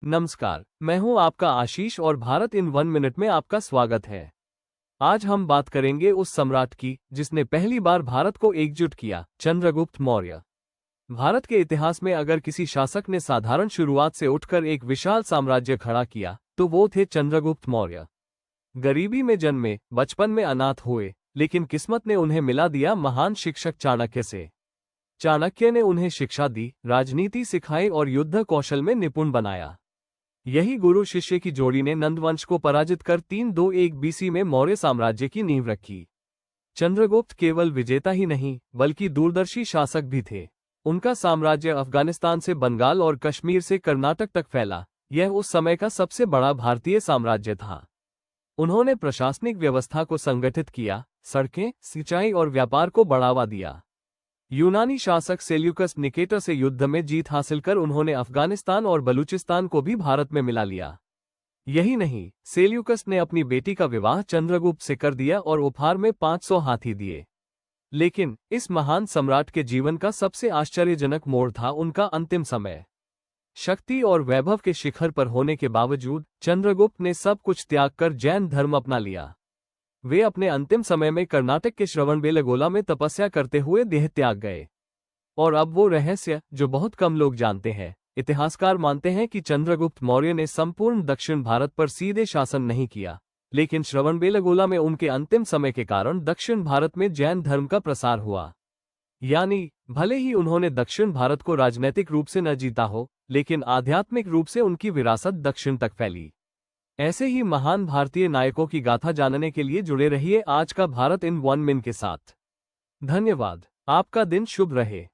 नमस्कार, मैं हूं आपका आशीष और भारत इन 1 मिनट में आपका स्वागत है। आज हम बात करेंगे उस सम्राट की जिसने पहली बार भारत को एकजुट किया, चंद्रगुप्त मौर्य। भारत के इतिहास में अगर किसी शासक ने साधारण शुरुआत से उठकर एक विशाल साम्राज्य खड़ा किया, तो वो थे चंद्रगुप्त मौर्य। गरीबी में जन्मे, बचपन में अनाथ हुए, लेकिन किस्मत ने उन्हें मिला दिया महान शिक्षक चाणक्य से। चाणक्य ने उन्हें शिक्षा दी, राजनीति सिखाई और युद्ध कौशल में निपुण बनाया। यही गुरु शिष्य की जोड़ी ने नंदवंश को पराजित कर 321 बीसी में मौर्य साम्राज्य की नींव रखी। चंद्रगुप्त केवल विजेता ही नहीं, बल्कि दूरदर्शी शासक भी थे। उनका साम्राज्य अफगानिस्तान से बंगाल और कश्मीर से कर्नाटक तक फैला। यह उस समय का सबसे बड़ा भारतीय साम्राज्य था। उन्होंने प्रशासनिक व्यवस्था को संगठित किया, सड़कें, सिंचाई और व्यापार को बढ़ावा दिया। यूनानी शासक सेल्यूकस निकेटर से युद्ध में जीत हासिल कर उन्होंने अफगानिस्तान और बलूचिस्तान को भी भारत में मिला लिया। यही नहीं, सेल्यूकस ने अपनी बेटी का विवाह चंद्रगुप्त से कर दिया और उपहार में 500 हाथी दिए। लेकिन इस महान सम्राट के जीवन का सबसे आश्चर्यजनक मोड़ था उनका अंतिम समय। शक्ति और वैभव के शिखर पर होने के बावजूद चंद्रगुप्त ने सब कुछ त्याग कर जैन धर्म अपना लिया। वे अपने अंतिम समय में कर्नाटक के श्रवणबेलगोला में तपस्या करते हुए देह त्याग गए। और अब वो रहस्य जो बहुत कम लोग जानते हैं। इतिहासकार मानते हैं कि चंद्रगुप्त मौर्य ने संपूर्ण दक्षिण भारत पर सीधे शासन नहीं किया, लेकिन श्रवणबेलगोला में उनके अंतिम समय के कारण दक्षिण भारत में जैन धर्म का प्रसार हुआ। यानी भले ही उन्होंने दक्षिण भारत को राजनैतिक रूप से न जीता हो, लेकिन आध्यात्मिक रूप से उनकी विरासत दक्षिण तक फैली। ऐसे ही महान भारतीय नायकों की गाथा जानने के लिए जुड़े रहिए आज का भारत इन 1 मिनट के साथ। धन्यवाद। आपका दिन शुभ रहे।